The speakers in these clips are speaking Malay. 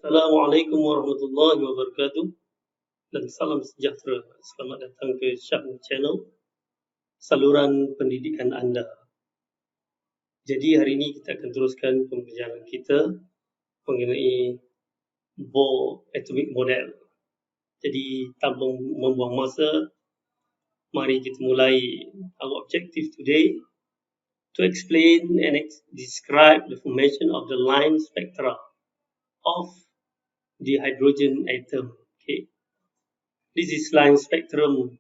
Assalamualaikum warahmatullahi wabarakatuh dan salam sejahtera. Selamat datang ke Syahmu Channel, saluran pendidikan anda. Jadi hari ini kita akan teruskan pembelajaran kita mengenai Bohr Atomic Model. Jadi tanpa membuang masa, mari kita mulai. Our objective today to explain and describe the formation of the line spectra of the hydrogen atom. Okay. This is line spectrum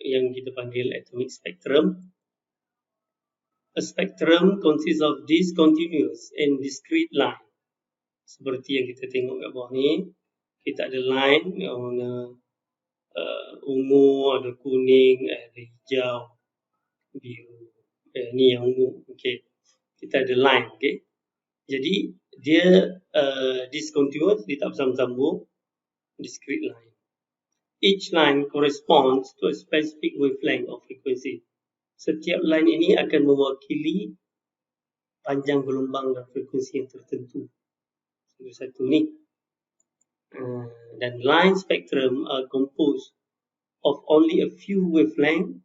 yang kita panggil atomic spectrum. A spectrum consists of discontinuous and discrete line. Seperti yang kita tengok kat bawah ni, kita ada line yang warna ungu, ada kuning, ada hijau, biru. Ni yang ungu. Okay. Kita ada line. Okay. Jadi dia discontinuous, dia tak bersambung-sambung, discrete line. Each line corresponds to a specific wavelength or frequency. Setiap line ini akan mewakili panjang gelombang dan frekuensi yang tertentu. Satu ni. Dan line spectrum are composed of only a few wavelengths,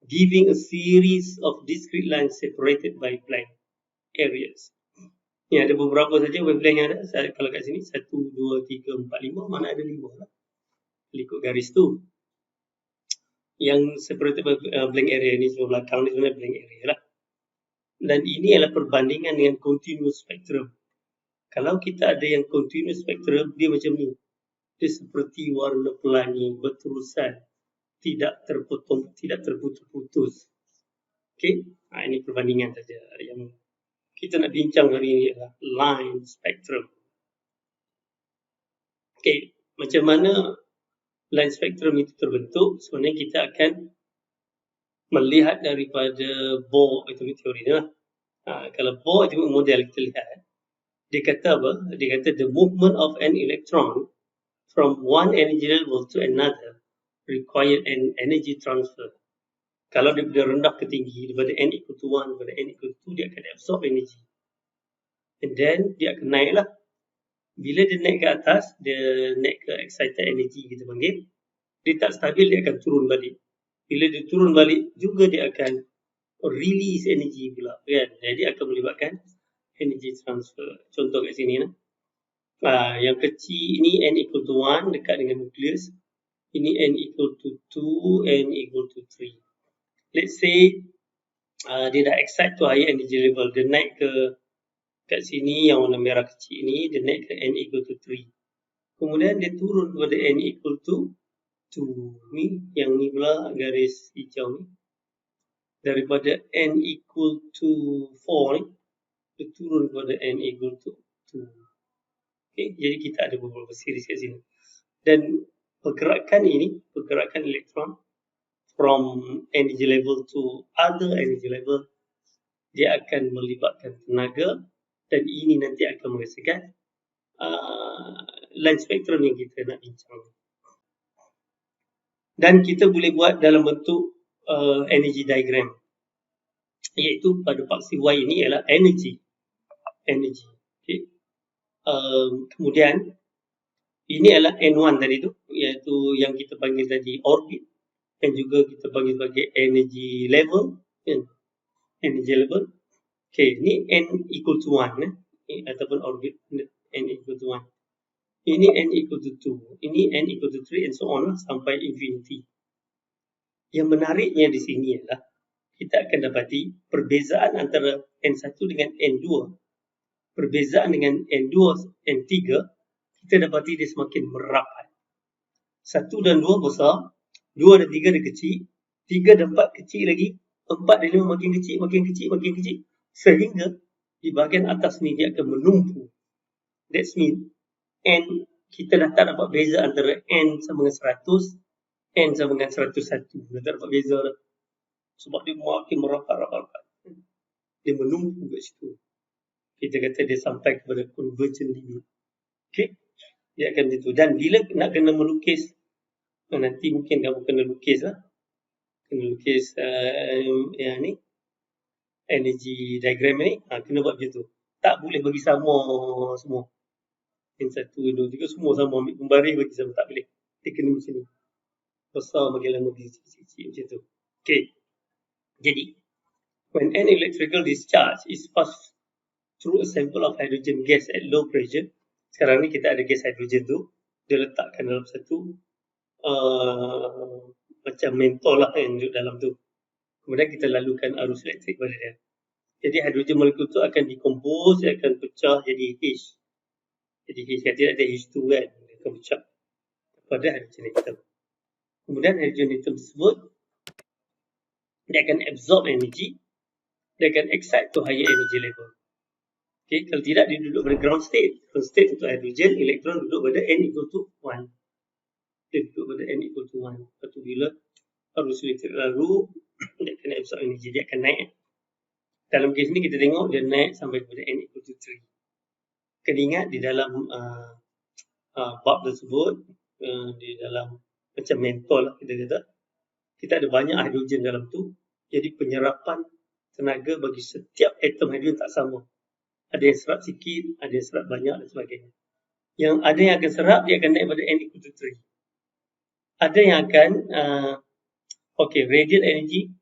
giving a series of discrete lines separated by blank areas. Ni ada beberapa saja wavelength yang ada. Kalau kat sini 1, 2, 3, 4, 5, mana ada 5 lah. Ikut garis tu. Yang separated by blank area ni sebelah belakang ni sebenarnya blank area lah. Dan ini adalah perbandingan dengan continuous spectrum. Kalau kita ada yang continuous spectrum, dia macam ni. Dia seperti warna pelangi, berterusan, tidak terpotong, tidak terputus-putus. Okay, ini perbandingan saja. Yang kita nak bincang hari ini adalah line spectrum. Okay, macam mana line spectrum itu terbentuk? Sebenarnya kita akan melihat daripada Bohr atomic theory ni lah. Kalau Bohr atomic model kita lihat, dia kata apa? Dia kata the movement of an electron from one energy level to another require an energy transfer. Kalau daripada rendah ke tinggi, daripada n equal to 1 daripada n equal to 2, dia akan absorb energy. And then dia akan naik lah. Bila dia naik ke atas, dia naik ke excited energy kita panggil, dia tak stabil, dia akan turun balik. Bila dia turun balik, juga dia akan release energy pula, kan? Jadi akan melibatkan energy transfer. Contoh kat sini lah. Yang kecil ini n equal to 1 dekat dengan nukleus. Ini n equal to 2, n equal to 3. Let's say dia dah excite to higher energy level. Dia naik ke kat sini yang warna merah kecil ni, dia naik ke n equal to 3. Kemudian dia turun kepada n equal to 2. Ni, yang ni pula garis hijau ni. Daripada n equal to 4 ni, dia turun kepada n equal to 2. Okay, jadi kita ada beberapa series kat sini. Dan pergerakan ini, pergerakan elektron from energy level to other energy level, dia akan melibatkan tenaga, dan ini nanti akan menghasilkan line spectrum yang kita nak bincang. Dan kita boleh buat dalam bentuk energy diagram, iaitu pada paksi Y ini ialah energy. Okay. Kemudian ini adalah N1 tadi tu, iaitu yang kita panggil tadi orbit, dan juga kita panggil sebagai energy level, energy level. Okay, ni n equal to 1 ataupun orbit n equal to 1. Ini n equal to 2, ini n equal to 3 and so on lah, sampai infinity. Yang menariknya di sini adalah kita akan dapati perbezaan antara n1 dengan n2. Perbezaan dengan n2, n3, kita dapati dia semakin merapat. 1 dan 2 besar, 2 dan 3 dia kecil, 3 dan 4 kecil lagi, 4 dan 5 makin kecil, makin kecil, makin kecil. Sehingga di bahagian atas ni dia akan menumpu. That means n, kita dah tak dapat beza antara n sama dengan 100, n sama dengan 101. Dah tak dapat beza dah. Sebab dia makin merapat-rapat. Dia menumpu kat situ. Kita kata dia sampai kepada convergent limit. Okay? Dia akan itu. Dan bila nak kena melukis, nanti mungkin kamu kena lukis lah. Kena lukis yang ni, energy diagram ni, kena buat macam tu. Tak boleh bagi sama semua. N1, N2 semua sama ambil pembaris bagi sama, tak boleh. Dia kena macam ni. Besar makin lama kecil macam tu. Okay. Jadi, when an electrical discharge is passed through a sample of hydrogen gas at low pressure, sekarang ni kita ada gas hidrogen tu, dia letakkan dalam satu macam mentol lah yang duduk dalam tu. Kemudian kita lalukan arus elektrik pada dia. Jadi hidrogen molekul tu akan decompose, dia akan pecah jadi H. Jadi H kan tidak ada H2 kan, dia akan pecah pada hidrogen atom. Kemudian hidrogen atom tersebut dia akan absorb energy, dia akan excite to higher energy level. Okay, kalau tidak dia duduk pada ground state. Ground state untuk hidrogen, elektron duduk pada n equal to 1. Dia duduk pada n equal to 1. Lepas tu bila arus elektrik lalu, dia akan absorb energy, dia akan naik. Dalam kes ni kita tengok dia naik sampai kepada n equal to 3. Kena ingat di dalam bab tersebut, di dalam macam mentol lah kita kata, kita ada banyak hidrogen dalam tu. Jadi penyerapan tenaga bagi setiap atom hidrogen tak sama. Ada yang serap sikit, ada yang serap banyak dan sebagainya. Yang ada yang akan serap, dia akan naik pada n equal to 3. Ada yang akan radiant energy,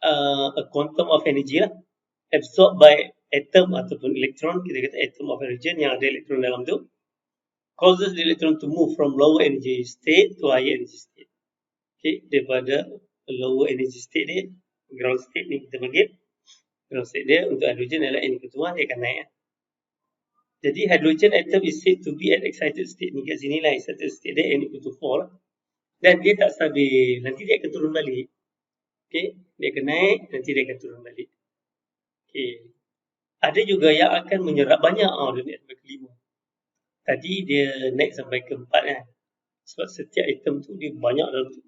a quantum of energy lah, absorbed by atom ataupun elektron, kita kata atom of hydrogen yang ada elektron dalam tu, causes the electron to move from lower energy state to higher energy state. Okay, daripada lower energy state dia, ground state ni kita panggil, ground state dia untuk hydrogen adalah n equal to 1, dia akan naik. Jadi hydrogen atom is said to be at excited state ni, kat sini lah excited state dia n equal to 4 lah. Dan dia tak stabil, nanti dia akan turun balik. Okay, dia akan naik, nanti dia akan turun balik. Okay. Ada juga yang akan menyerap banyak, dia naik sampai ke 5. Tadi dia naik sampai ke 4 kan. Sebab setiap atom tu dia banyak dalam tu.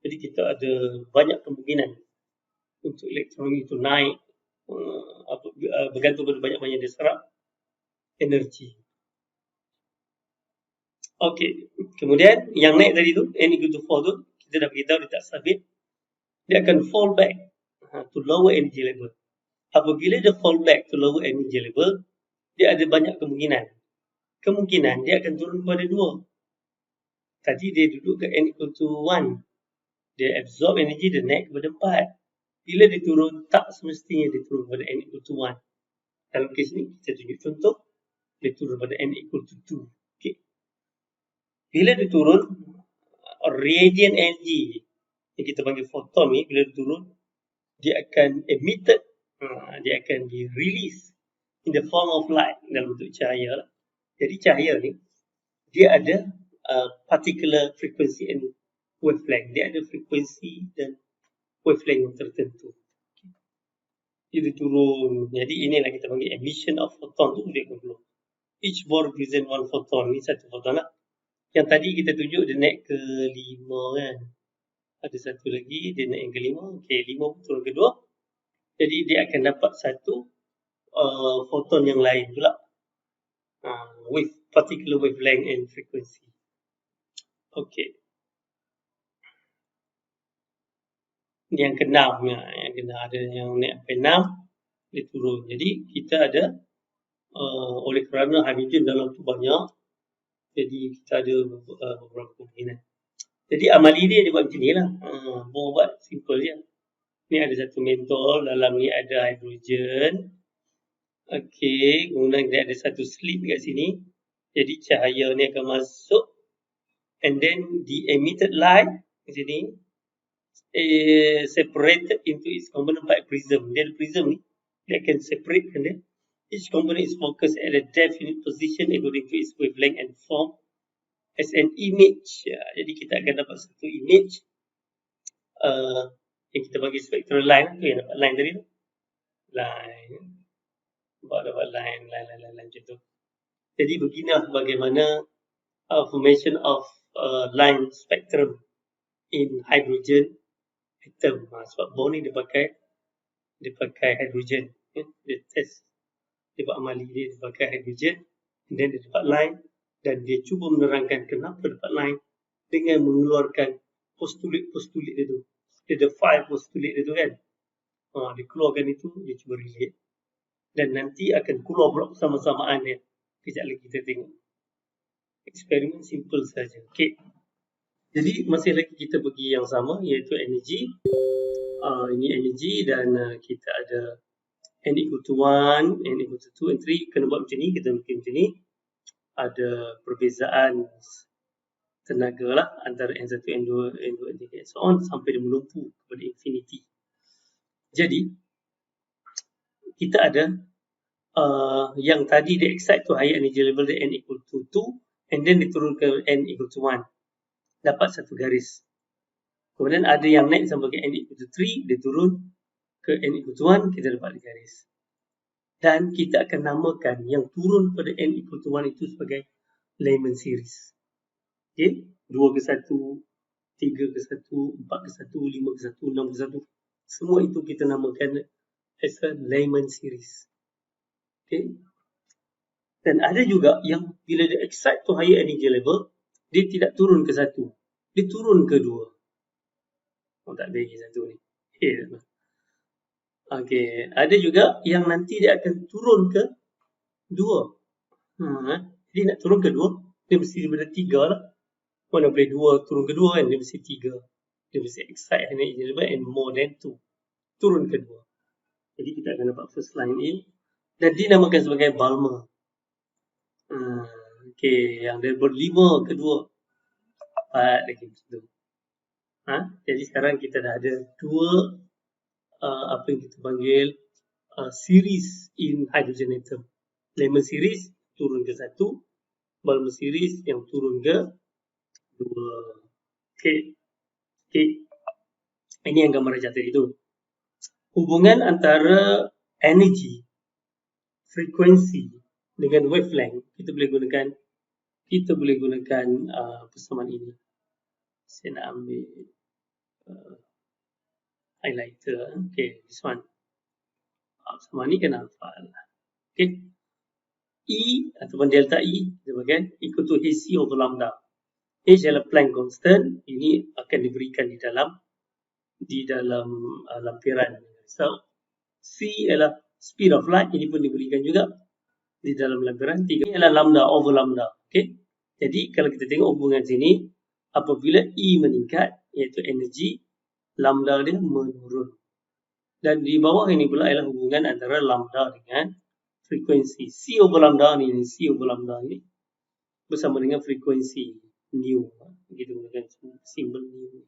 Jadi kita ada banyak kemungkinan untuk elektron itu naik, bergantung pada banyak-banyak dia serap energi. Okey, kemudian yang naik tadi tu, n equal to 4 tu, kita dah beritahu dia tak stabil. Dia akan fall back to lower energy level. Apabila dia fall back to lower energy level, dia ada banyak kemungkinan. Kemungkinan dia akan turun kepada 2. Tadi dia duduk ke n equal to 1. Dia absorb energy, dia naik kepada 4. Bila dia turun, tak semestinya dia turun kepada n equal to 1. Dalam kes ni, kita tunjuk contoh, dia turun pada n equal to 2. Okay. Bila dia turun, radiant energy yang kita panggil photon ni, bila dia turun, dia akan emitted, dia akan di release in the form of light, dalam bentuk cahaya lah. Jadi cahaya ni, dia ada particular frequency and wavelength. Dia ada frekuensi dan wavelength yang tertentu. Dia turun. Jadi inilah kita panggil emission of photon tu dia akan keluar. Each bore represent one photon. Ni satu photon lah. Yang tadi kita tunjuk dia naik ke 5 kan. Ada satu lagi dia naik ke 5. Okey, 5 turun ke 2. Jadi dia akan dapat satu photon yang lain pula. With particular wavelength and frequency. Okey. Yang ke-6 yang kena ada yang naik sampai 6 dia turun. Jadi kita ada oleh kerana hidrogen dalam tu banyak, jadi kita ada beberapa kemungkinan. Jadi amali dia buat macam ni lah. Buat simple je. Ni ada satu mentol, dalam ni ada hidrogen. Okey, kemudian dia ada satu slit kat sini. Jadi cahaya ni akan masuk, and then the emitted light di sini separated into its component by prism. Dia ada prism ni, dia akan separatekan dia. Each component is focused at a definite position according to its wavelength and form as an image. Jadi kita akan dapat satu image yang kita bagi spectral line tu, yang dapat line tadi tu. Line. Dapat line macam tu. Jadi beginilah bagaimana formation of line spectrum in hydrogen atom. Sebab Bohr ni dia pakai hydrogen. Dia test, dia buat amali dia pakai hydrogen, dan dia dapat line, dan dia cuba menerangkan kenapa dapat line dengan mengeluarkan postulat dia tu. Dia ada 5 postulat dia tu kan. Dia keluarkan itu, dia cuba relate, dan nanti akan keluar pula persamaan-samaan dia. Kejap lagi kita tengok. Eksperimen simple saja. Okey. Jadi masih lagi kita pergi yang sama, iaitu energi. Ini energi dan kita ada n equal to 1, n equal to 2 and 3. Kena buat macam ni, kita bikin macam ni. Ada perbezaan tenaga lah antara n1, n2, n2, n3 and so on sampai dia melumpuh kepada infinity. Jadi kita ada yang tadi dia excite to higher energy level dia n equal to 2 and then diturun ke n equal to 1. Dapat satu garis. Kemudian ada yang naik sampai ke n equal to 3, dia turun ke n equal to 1, kita dapat garis. Dan kita akan namakan yang turun pada n equal to 1 itu sebagai Lyman series. Okay? 2 ke 1, 3 ke 1, 4 ke 1, 5 ke 1, 6 ke 1. Semua itu kita namakan as a Lyman series. Okay? Dan ada juga yang bila dia excite to higher energy level, dia tidak turun ke 1. Dia turun ke 2. Oh, tak ada lagi 1 ni. Okay. Ada juga yang nanti dia akan turun ke 2. Jadi nak turun ke 2, dia mesti daripada 3 lah. Mana boleh 2 turun ke 2 kan, dia mesti 3. Dia mesti excite energy level and more than 2. Turun ke 2. Jadi kita akan dapat first line ini. Dan dinamakan sebagai Balmer. Okay, yang dia ber-5 ke 2. 4 lagi macam tu. Jadi sekarang kita dah ada 2 apa yang kita panggil series in hydrogen atom. Lyman series turun ke 1, Balmer series yang turun ke 2. Okay. Ini yang gambar jatuh itu. Hubungan antara energi, frekuensi dengan wavelength kita boleh gunakan persamaan ini. Saya nak ambil highlighter. Okay, this one. Persamaan ni kena hafal. Okay. E ataupun delta E sebagai equal to Hc over lambda. H adalah Planck constant. Ini akan diberikan di dalam lampiran. So C adalah speed of light. Ini pun diberikan juga di dalam lampiran. 3 ini adalah lambda over lambda. Okay. Jadi kalau kita tengok hubungan sini, apabila E meningkat, iaitu energi, lambda dia menurun. Dan di bawah ini pula adalah hubungan antara lambda dengan frekuensi. C over lambda ni, C over lambda ni bersama dengan frekuensi nu. Kita gunakan simbol nu.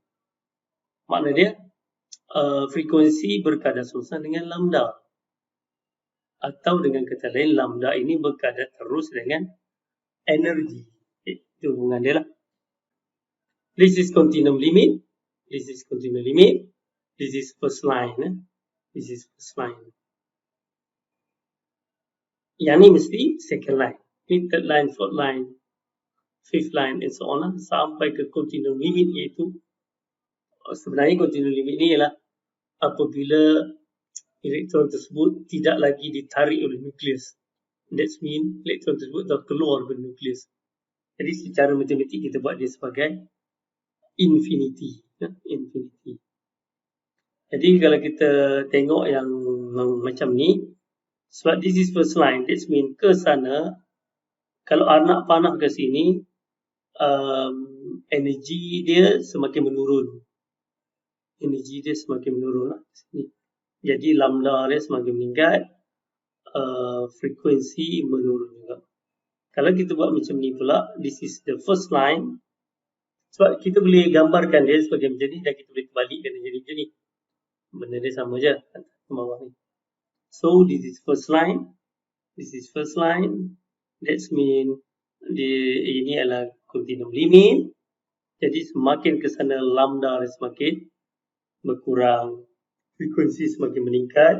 Makna dia frekuensi berkadar serusan dengan lambda. Atau dengan kata lain, lambda ini berkadar terus dengan energi. Itu hubungan dia lah. This is continuum limit. This is continuum limit. This is first line. This is first line. Yang ni mesti second line. Ini third line, fourth line, fifth line and so on. Sampai ke continuum limit, iaitu sebenarnya continuum limit ni ialah apabila elektron tersebut tidak lagi ditarik oleh nukleus. That means elektron tersebut dah keluar dari nukleus. Jadi secara matematik kita buat dia sebagai infinity. Infinity. Jadi kalau kita tengok yang macam ni, sebab this is first line, that means ke sana, kalau anak panah ke sini, energi dia semakin menurun. Energi dia semakin menurun lah. Jadi lambda dia semakin meningkat, frekuensi menurun juga. Kalau kita buat macam ni pula, this is the first line. Sebab kita boleh gambarkan dia sebagai macam ni dan kita boleh balikkan dia jadi macam ni. Benda dia sama je ke bawah ni. So this is first line. This is first line. That means ini adalah continuum limit. Jadi semakin ke sana lambda dia semakin berkurang. Frekuensi semakin meningkat.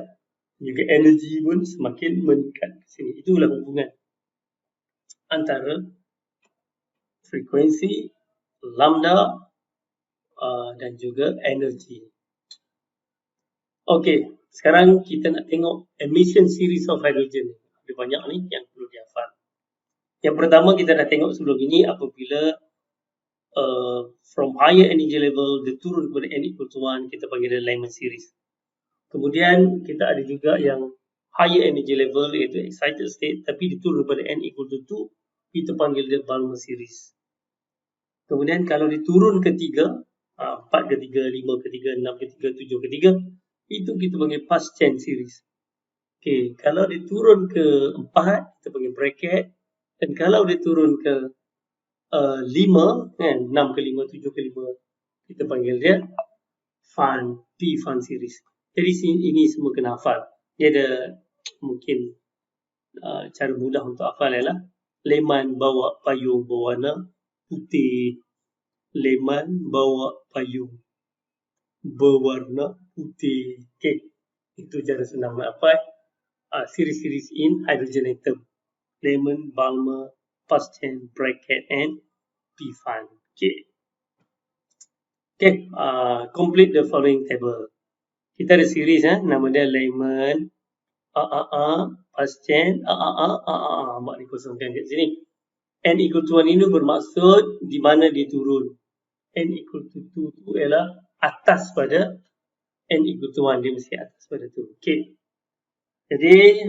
Juga energi pun semakin meningkat ke sini. Itulah hubungan antara frekuensi, lambda dan juga energi. Okey, sekarang kita nak tengok emission series of hydrogen. Ada banyak ni yang perlu dihafal. Yang pertama kita dah tengok sebelum ini, apabila from higher energy level dia turun kepada n equal to 1, kita panggil dia Lyman series. Kemudian kita ada juga yang higher energy level iaitu excited state tapi diturun pada n equal to 2, kita panggil dia Balmer series. Kemudian kalau diturun ke 3, 4 ke 3, 5 ke 3, 6 ke 3, 7 ke 3, itu kita panggil past chain series. Okay, kalau diturun ke 4, kita panggil bracket. Dan kalau diturun ke 5, kan, 6 ke 5, 7 ke 5, kita panggil dia P-Fan series. Jadi ini semua kena hafal. Dia ada mungkin cara mudah untuk hafal ialah Leman bawa payung berwarna putih. Leman bawa payung berwarna putih. Okay, itu cara senang nak hafal. Series-series in hydrogen atom. Lemon, Balmer, past chain, bracket, and P-Fan. Okay. Okay, complete the following table. Kita ada series, nama dia Lemon, past chain, mak dikosongkan kat sini. N equal to 1 ini bermaksud di mana dia turun. N equal to 2 itu ialah atas pada N equal to 1, dia mesti atas pada tu. Okay. Jadi,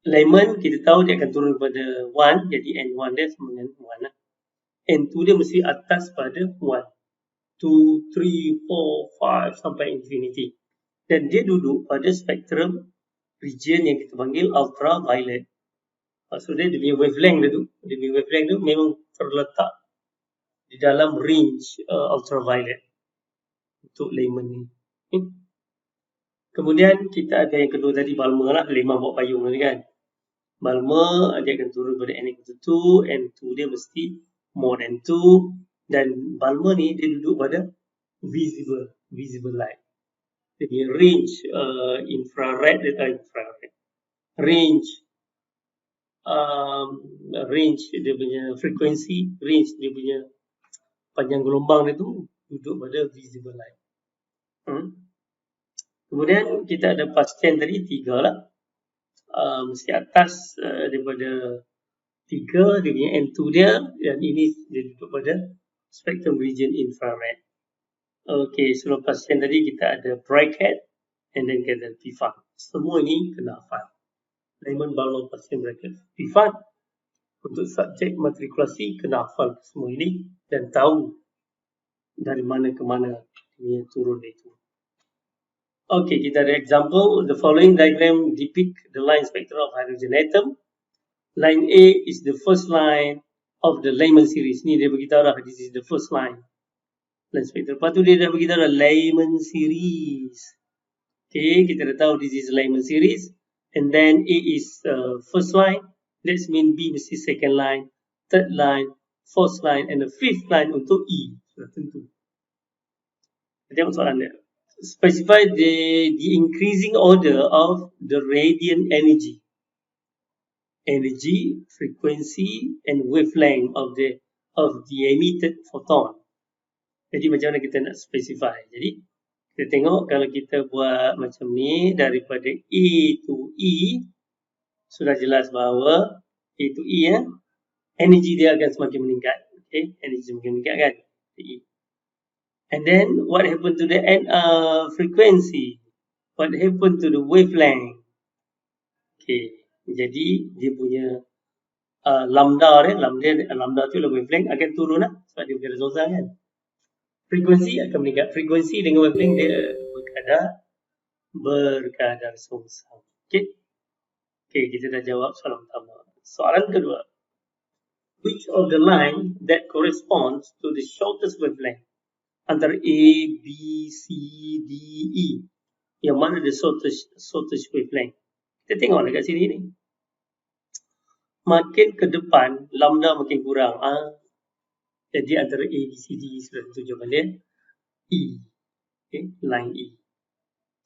Lemon kita tahu dia akan turun pada 1, jadi N1 dia sama dengan 1 lah. N2 dia mesti atas pada 1. 2, 3, 4, 5 sampai infinity. Dan dia duduk pada spektrum region yang kita panggil ultraviolet. Maksud dia punya wavelength tu memang terletak di dalam range ultraviolet untuk Lemon ni. Kemudian kita ada yang kedua tadi, Balmer lah, Lemon bawa payung tadi kan. Balmer dia akan turun pada N equal to 2, N2 dia mesti more than 2, dan Balmer ni dia duduk pada visible light. Dia punya range infrared, range dia punya frekuensi, range dia punya panjang gelombang dia tu duduk pada visible light. Kemudian kita ada past chain tadi 3 lah. Mesti atas daripada 3 dia punya N2 dia, dan ini dia duduk pada spectrum region infrared. Okay, so past chain tadi kita ada bracket and then kita ada P-Fan. Semua ini kena hafal. Lemon, Balmer, past chain, bracket, P-Fan. Untuk subjek matrikulasi kena hafal semua ini dan tahu dari mana ke mana dia turun itu. Okay, kita ada example. The following diagram depict the line spectrum of hydrogen atom. Line A is the first line of the Lemon series. Ni dia beritahu dah, this is the first line. Line spectrum. Lepas tu dia dah beritahu dah Lemon series. Okay, kita dah tahu this is Lemon series. And then A is first line. That means B mesti second line, third line, fourth line, and the fifth line untuk E. Sudah tentu. Tengok soalan dia. Specify the increasing order of the radiant energy, frequency, and wavelength of the emitted photon. Jadi macam mana kita nak specify? Jadi kita tengok kalau kita buat macam ni daripada A to E, sudah jelas bahawa A to E energy dia akan semakin meningkat. Okay, energy semakin meningkat kan? E. And then what happened to the frequency? What happened to the wavelength? Okay, jadi dia punya lambda tu adalah wavelength akan turun lah sebab dia berkadar zosa kan. Frekuensi akan meningkat. Frekuensi dengan wavelength dia berkadar zosa. Okay. Okay, kita dah jawab soalan pertama. Soalan kedua. Which of the line that corresponds to the shortest wavelength antara A, B, C, D, E, yang mana the shortest wavelength? Kita tengok dekat sini ni. Makin ke depan, lambda makin kurang. Jadi antara A, B, C, D sudah tentu jawapan dia E. Okay, line E.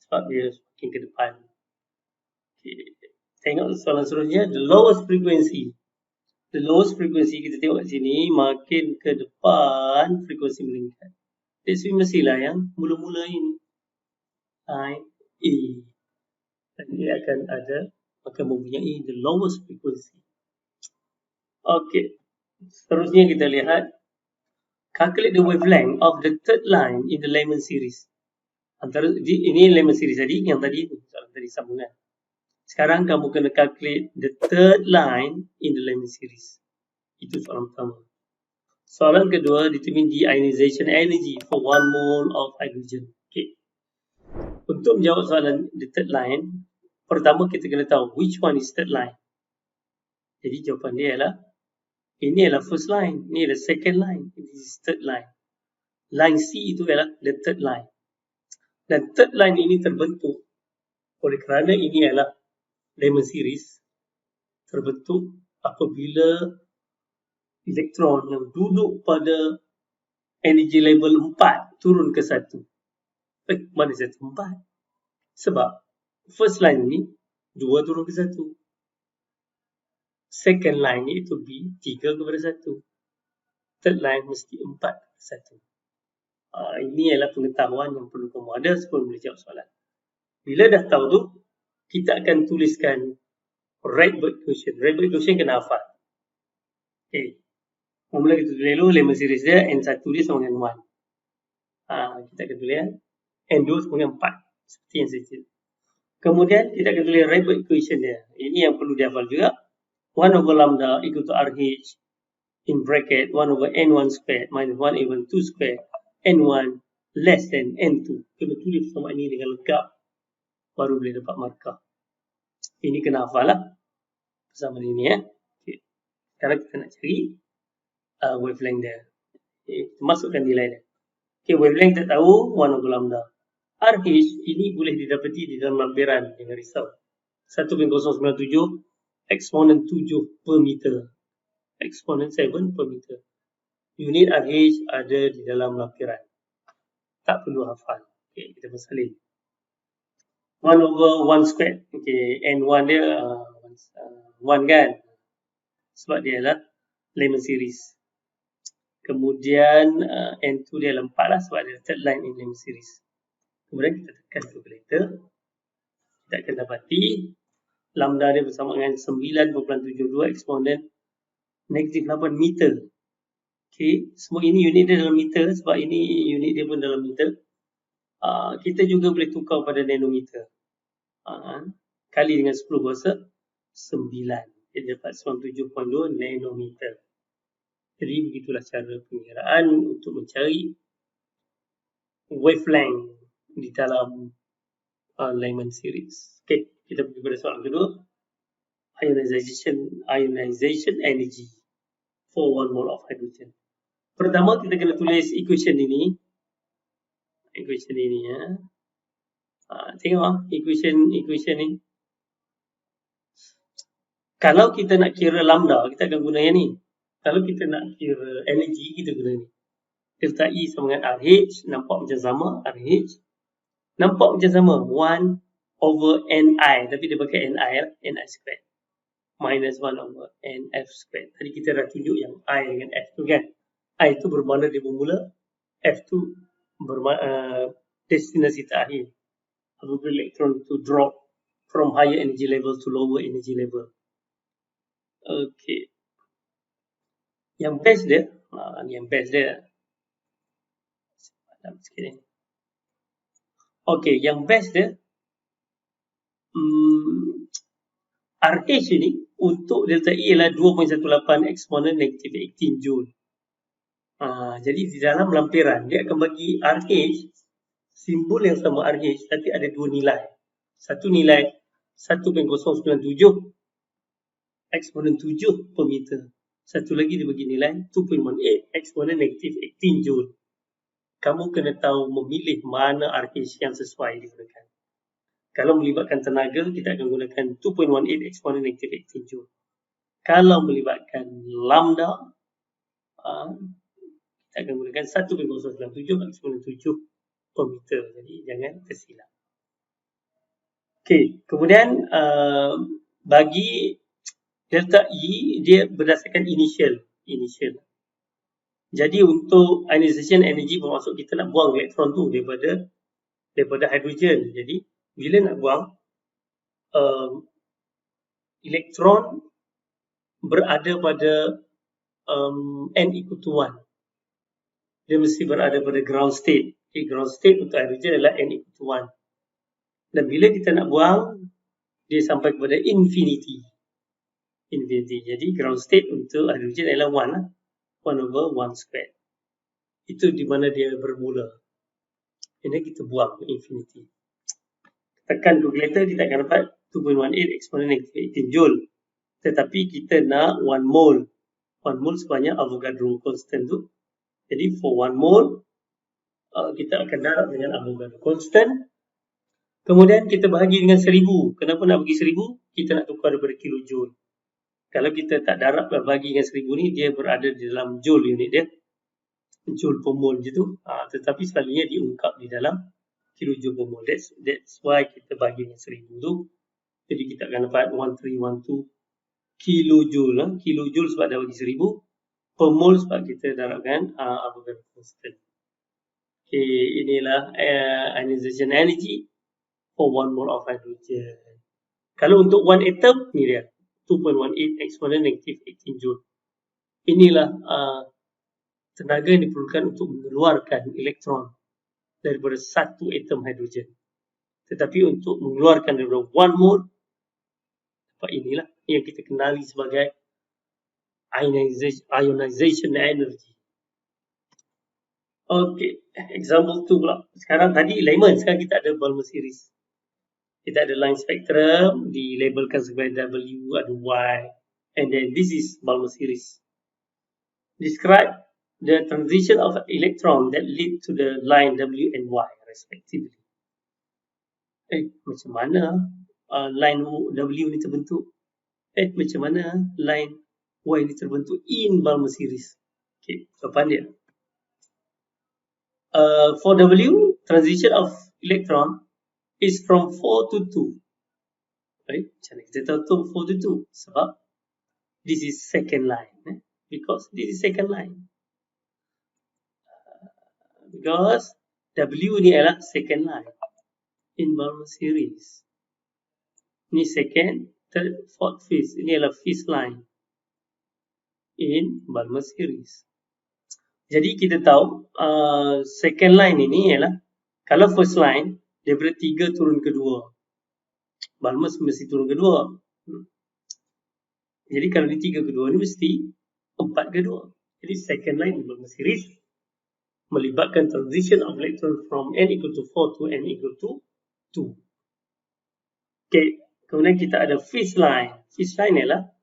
Sebab dia makin ke depan. Okay. Tengok soalan seterusnya. The lowest frequency. The lowest frequency kita tengok kat sini, makin ke depan frekuensi meningkat. Jadi mestilah yang mula-mula ini line A. Dan dia akan mempunyai the lowest frequency. Okay. Seterusnya kita lihat. Calculate the wavelength of the third line in the Lemon series. Antara ini lemma series tadi, yang tadi soalan tadi sambungan. Sekarang kamu kena calculate the third line in the lemma series. Itu soalan pertama. Soalan kedua, determine the ionization energy for 1 mole of hydrogen. Okay. Untuk menjawab soalan the third line, pertama kita kena tahu which one is third line. Jadi jawapan dia ialah ini adalah first line, ini adalah second line, ini is third line. Line C itu adalah the third line. Dan third line ini terbentuk oleh kerana ini adalah lemma series, terbentuk apabila elektron yang duduk pada energy level 4 turun ke 1. Mana 1? 4. Sebab first line ni 2 turun ke 1. Second line ni itu B 3 kepada 1. Third line mesti 4 ke 1. Ini adalah pengetahuan yang perlu kamu ada sebelum boleh jawab soalan. Bila dah tahu tu, kita akan tuliskan Rydberg equation. Rydberg equation kena hafal. Okay. Mula kita tulis dulu lemma series dia, N1 dia sama dengan 1. Kita akan tulis N2 sama dengan 4. Seperti yang saya cerita. Kemudian kita akan tulis Rydberg equation dia. Ini yang perlu dihafal juga. 1 over lambda equal to RH in bracket 1 over N1 squared minus 1 over 2 squared N1 less than N2. Kena tulis sama ini dengan lengkap. Baru boleh dapat markah. Ini kena hafal lah. Bersama ini ya. Okay. Sekarang kita nak cari wavelength dia. Okay. Masukkan nilai dia. Okay, wavelength tak tahu 1 over lambda. RH ini boleh didapati di dalam lampiran. Jangan risau. 1.097 eksponen 7 per meter. Eksponen 7 per meter. Unit RH ada di dalam lampiran. Tak perlu hafal. Okay, kita bersalin. 1 over 1 squared. Okay, N1 dia 1 kan. Sebab dia adalah lemma series. Kemudian N2 dia adalah 4 lah sebab dia third line in lemma series. Kemudian kita tekan calculator. Kita akan dapati lambda dia bersama dengan 9.72 eksponen negatif 8 meter. Okay, semua ini unit dia dalam meter sebab ini unit dia pun dalam meter. Kita juga boleh tukar pada nanometer. Kali dengan 10 kuasa 9. Dia dapat 97.2 nanometer. Jadi begitulah cara pengiraan untuk mencari wavelength di dalam Lyman series. Okay, kita pergi pada soalan kedua. Ionization energy for 1 mole of hydrogen. Pertama kita kena tulis equation ini. Equation ini ya. Tengok equation ni. Kalau kita nak kira lambda, kita akan guna yang ni. Kalau kita nak kira energy, kita guna ni. Delta E sama dengan RH, nampak macam sama, RH. Nampak macam sama, 1 over Ni, tapi dia pakai Ni squared. Minus 1 over NF squared. Tadi kita dah tunjuk yang I dengan F tu kan. I itu bermakna dia bermula, F tu bermakna destinasi terakhir. Apabila elektron itu drop from higher energy level to lower energy level. Okay. Yang best dia, okay, yang best dia, RH ini untuk delta E adalah 2.18 eksponen negatif 18 Joule. Jadi di dalam lampiran dia akan bagi RH simbol yang sama RH tapi ada dua nilai. Satu nilai 1.097 eksponen 7 per meter. Satu lagi dia bagi nilai 2.18 eksponen negatif 18 Joule. Kamu kena tahu memilih mana RH yang sesuai digunakan. Kalau melibatkan tenaga, kita akan gunakan 2.18 eksponen negatif 18 Joule. Kalau melibatkan lambda, kita akan gunakan 1.097 eksponen 7 per meter. Jadi jangan tersilap. Okey, kemudian bagi delta E, dia berdasarkan initial. Jadi untuk ionization energy bermaksud kita nak buang elektron tu daripada hidrogen. Jadi bila nak buang, elektron berada pada n equal to 1. Dia mesti berada pada ground state. Okay, ground state untuk hidrogen adalah N equal to 1. Dan bila kita nak buang, dia sampai kepada infinity. Jadi ground state untuk hidrogen adalah 1 lah. 1 over 1 square. Itu di mana dia bermula. Ini kita buang ke infinity. Tekan calculator, kita akan dapat 2.18 exponent negative 18 joule. Tetapi kita nak 1 mole. 1 mole sebanyak Avogadro constant tu. Jadi for 1 mole, kita akan darab dengan Avogadro constant. Kemudian kita bahagi dengan 1000. Kenapa nak bagi 1000? Kita nak tukar daripada kilojoule. Kalau kita tak darab bahagi dengan 1000 ni, dia berada di dalam joule unit dia. Joule per mole je tu. Tetapi selalunya diungkap di dalam kilojoule per mole. That's why kita bagi dengan 1000 tu. Jadi kita akan dapat 1312 kilojoule. Kilojoule sebab dah bagi 1000. Per mole sebab kita darabkan Avogadro constant. Okay, inilah ionization energy for 1 mole of hydrogen. Kalau untuk 1 atom, ni dia. 2.18 exponent negative 18 joule. Inilah tenaga yang diperlukan untuk mengeluarkan elektron daripada satu atom hidrogen. Tetapi untuk mengeluarkan daripada 1 mole, inilah yang kita kenali sebagai ionization energy. Okay, example 2 pula. Sekarang tadi layman, sekarang kita ada Balmer series. Kita ada line spectrum, dilabelkan sebagai W, ada Y, and then this is Balmer series. Describe the transition of electron that lead to the line W and Y respectively. Macam mana line W ni terbentuk? Macam mana line Y ni terbentuk in Balmer series? Okay, jawapan dia. For W, transition of electron is from 4 to 2. Right? Macam mana kita tahu 4 to 2? Sebab this is second line. Because this is second line. Because W ni adalah second line in Balmer series. Ni second, third, fourth, fifth. Ini adalah fifth line in Balmer series. Jadi kita tahu second line ini ialah kalau first line daripada 3 turun ke 2. Balmer mesti turun ke 2. Jadi kalau ni 3 ke 2 ni mesti 4 ke 2. Jadi second line in Balmer series melibatkan transition of electron from n equal to 4 to n equal to 2. Okay, kemudian kita ada fifth line. Fifth line ialah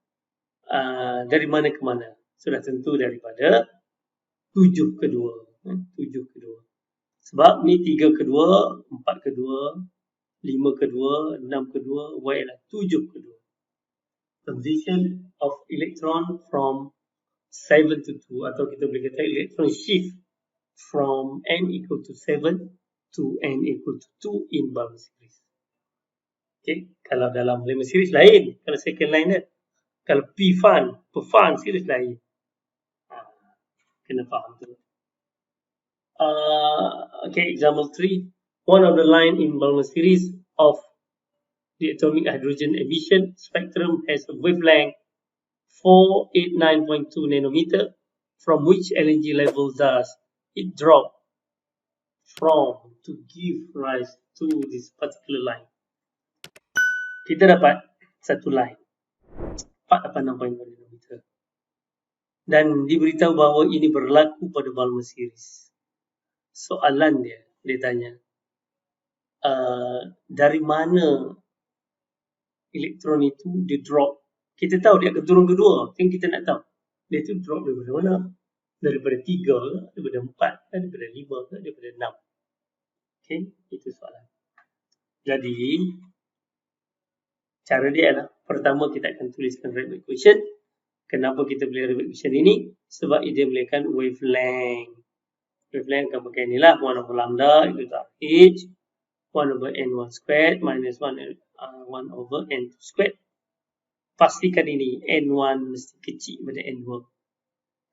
dari mana ke mana? Sudah tentu daripada 7 ke 2. 7 ke 2. Sebab ni 3 ke 2, 4 ke 2, 5 ke 2, 6 ke 2, Y adalah 7 ke 2. Transition of electron from 7 to 2, atau kita boleh kata electron shift from n equal to 7 to n equal to 2 in Balmer series. Okay, kalau dalam Balmer series lain, kalau second line dia. Kalau per fan series lain. Kena faham tu. Okay, example 3. One of the line in Balmer series of the atomic hydrogen emission spectrum has a wavelength 489.2 nanometer, from which energy level does it drop from to give rise to this particular line. Kita dapat satu line 486.2 nanometer. Dan diberitahu bahawa ini berlaku pada Balmer series. Soalan dia tanya, dari mana elektron itu dia drop? Kita tahu dia akan turun kedua, kan kita nak tahu. Dia tu drop daripada mana? Daripada 3 ke, daripada 4 ke, daripada 5 ke, daripada 6. Okay, itu soalan. Jadi, cara dia adalah, pertama kita akan tuliskan Riemann equation. Kenapa kita boleh Riemann equation ini? Sebab dia melihatkan wavelength. Wavelength akan pakai inilah 1 over lambda equal to h 1 over n1 squared minus 1 over n2 squared. Pastikan ini n1 mesti kecil daripada n2.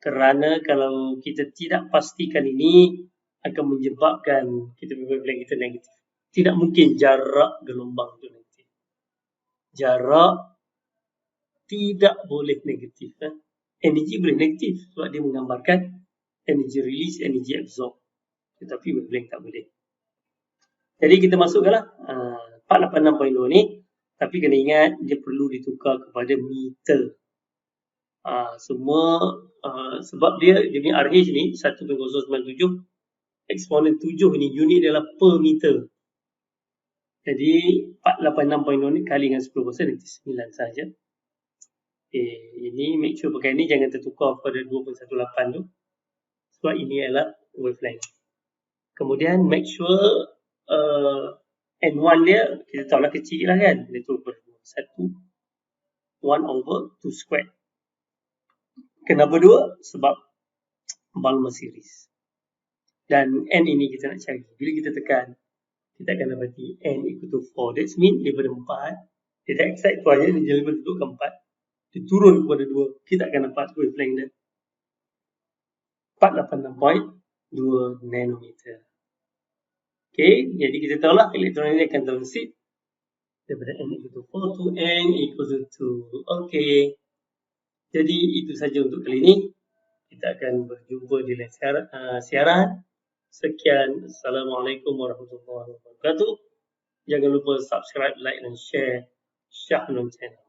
Kerana kalau kita tidak pastikan ini akan menyebabkan kita wavelength kita negatif. Tidak mungkin jarak gelombang itu negatif. Jarak tidak boleh negatif. Energi boleh negatif sebab dia menggambarkan energy release, energy absorb. tetapi wavelength tak boleh. Jadi kita masukkanlah 486.2 ni, tapi kena ingat dia perlu ditukar kepada meter. Semua sebab dia punya RH ni 1.097, eksponen 7 ni unit dia adalah per meter. Jadi 486.0 ni kali dengan 10% nanti 9 saja. Ini make sure pakai ni jangan tertukar pada 2.18 tu, sebab ini adalah wavelength. Kemudian make sure N1 dia kita tahu lah kecil lah kan, dia tu ber 1/2 square. Kenapa 2? Sebab Balmer series. Dan N ini kita nak cari. Bila kita tekan, kita akan dapati N equal to 4. That means daripada 4, dia dah excite tu aja, dia jadi bentuk ke 4. Dia turun kepada 2. Kita akan dapat wavelength dia 486.2 nanometer. Okay, jadi kita tahu lah elektron ini akan transit daripada N equal to 4 to N equal to 2. Okay, jadi itu saja untuk kali ini. Kita akan berjumpa di lain siaran. Sekian. Assalamualaikum warahmatullahi wabarakatuh. Jangan lupa subscribe, like dan share Syah Nun Channel.